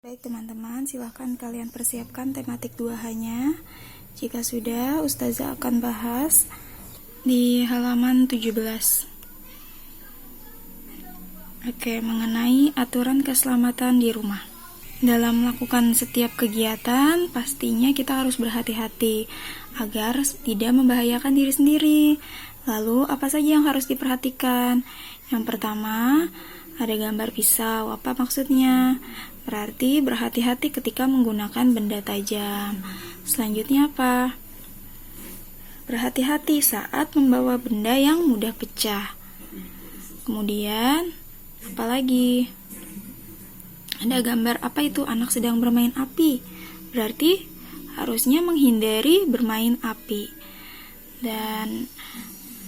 Baik teman-teman, silahkan kalian persiapkan tematik 2H-nya. Jika sudah, Ustazah akan bahas di halaman 17. Oke, mengenai aturan keselamatan di rumah. Dalam melakukan setiap kegiatan, pastinya kita harus berhati-hati agar tidak membahayakan diri sendiri. Lalu, apa saja yang harus diperhatikan? Yang pertama, ada gambar pisau. Apa maksudnya? Berarti berhati-hati ketika menggunakan benda tajam. Selanjutnya apa? Berhati-hati saat membawa benda yang mudah pecah. Kemudian, apa lagi? Ada gambar apa itu? Anak sedang bermain api. Berarti harusnya menghindari bermain api. Dan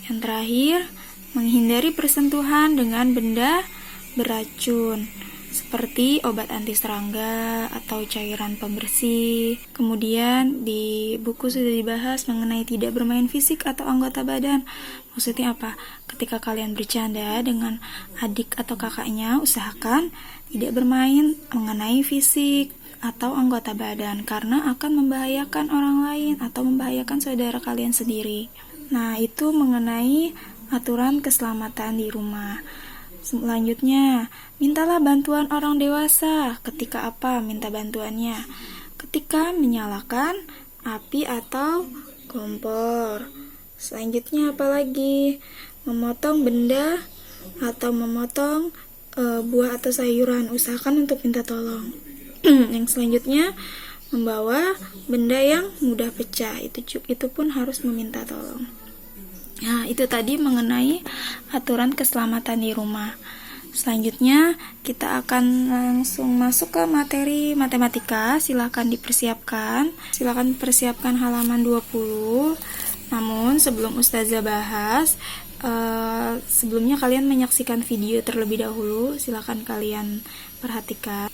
yang terakhir, menghindari persentuhan dengan benda beracun seperti obat anti serangga atau cairan pembersih. Kemudian di buku sudah dibahas mengenai tidak bermain fisik atau anggota badan. Maksudnya apa? Ketika kalian bercanda dengan adik atau kakaknya, usahakan tidak bermain mengenai fisik atau anggota badan karena akan membahayakan orang lain atau membahayakan saudara kalian sendiri. Nah, itu mengenai aturan keselamatan di rumah. Selanjutnya, mintalah bantuan orang dewasa. Ketika apa minta bantuannya? Ketika menyalakan api atau kompor. Selanjutnya apa lagi? Memotong benda atau memotong buah atau sayuran. Usahakan untuk minta tolong. Yang selanjutnya, membawa benda yang mudah pecah. Itu pun harus meminta tolong. Nah, itu tadi mengenai aturan keselamatan di rumah. Selanjutnya, kita akan langsung masuk ke materi matematika. Silakan dipersiapkan. Silakan persiapkan halaman 20. Namun, sebelum Ustazah bahas, sebelumnya kalian menyaksikan video terlebih dahulu. Silakan kalian perhatikan.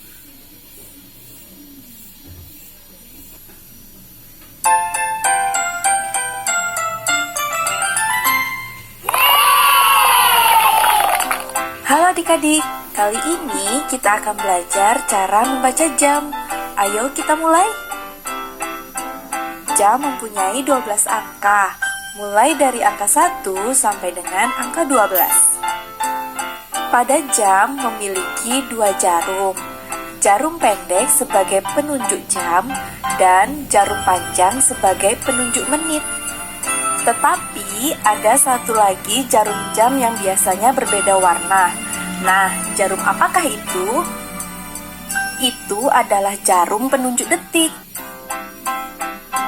Halo adik-adik, kali ini kita akan belajar cara membaca jam. Ayo kita mulai. Jam mempunyai 12 angka, mulai dari angka 1 sampai dengan angka 12. Pada jam memiliki 2 jarum. Jarum pendek sebagai penunjuk jam dan jarum panjang sebagai penunjuk menit. Tetapi ada satu lagi jarum jam yang biasanya berbeda warna. Nah, jarum apakah itu? Itu adalah jarum penunjuk detik.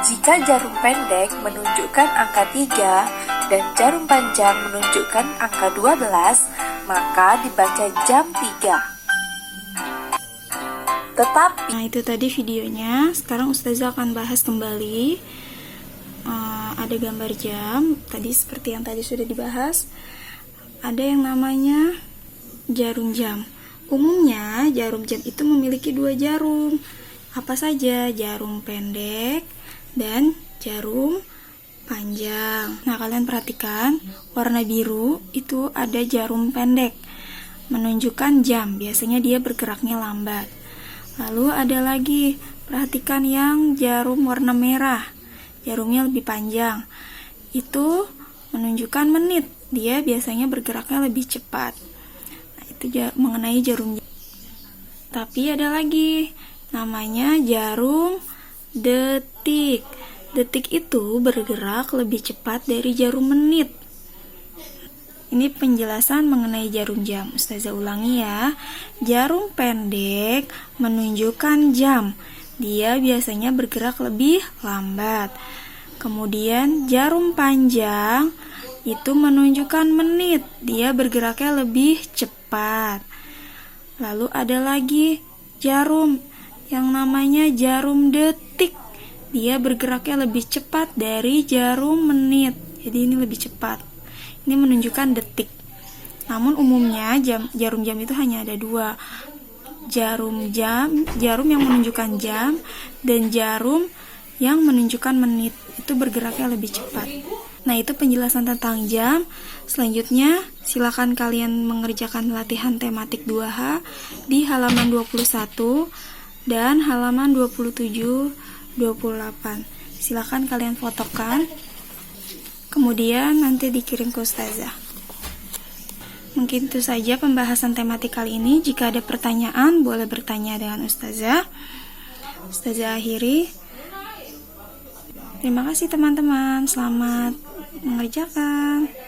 Jika jarum pendek menunjukkan angka 3 dan jarum panjang menunjukkan angka 12, maka dibaca jam 3. Tetapi, Nah, itu tadi videonya. Sekarang Ustazah akan bahas kembali. Ada gambar jam, tadi seperti yang tadi sudah dibahas. Ada yang namanya jarum jam. Umumnya jarum jam itu memiliki 2 jarum. Apa saja? Jarum pendek dan jarum panjang. Nah, kalian perhatikan, warna biru itu ada jarum pendek, menunjukkan jam. Biasanya dia bergeraknya lambat. Lalu ada lagi, perhatikan yang jarum warna merah. Jarumnya lebih panjang. Itu menunjukkan menit. Dia biasanya bergeraknya lebih cepat. Nah, itu mengenai jarum jam. Tapi ada lagi, namanya jarum detik. Detik itu bergerak lebih cepat dari jarum menit. Ini penjelasan mengenai jarum jam. Ustazah ulangi ya. Jarum pendek menunjukkan jam. Dia biasanya bergerak lebih lambat. Kemudian jarum panjang itu menunjukkan menit. Dia bergeraknya lebih cepat. Lalu ada lagi jarum yang namanya jarum detik. Dia bergeraknya lebih cepat dari jarum menit. Jadi ini lebih cepat. Ini menunjukkan detik. Namun umumnya jarum jam itu hanya ada 2. Jarum yang menunjukkan jam dan jarum yang menunjukkan menit. Itu bergeraknya lebih cepat. Nah, itu penjelasan tentang jam. Selanjutnya, silakan kalian mengerjakan latihan tematik 2H di halaman 21. dan halaman 27-28. Silakan kalian fotokan, kemudian nanti dikirim ke Ustazah. Mungkin itu saja pembahasan tematik kali ini. Jika ada pertanyaan, boleh bertanya dengan Ustazah. Ustazah akhiri. Terima kasih teman-teman. Selamat mengerjakan.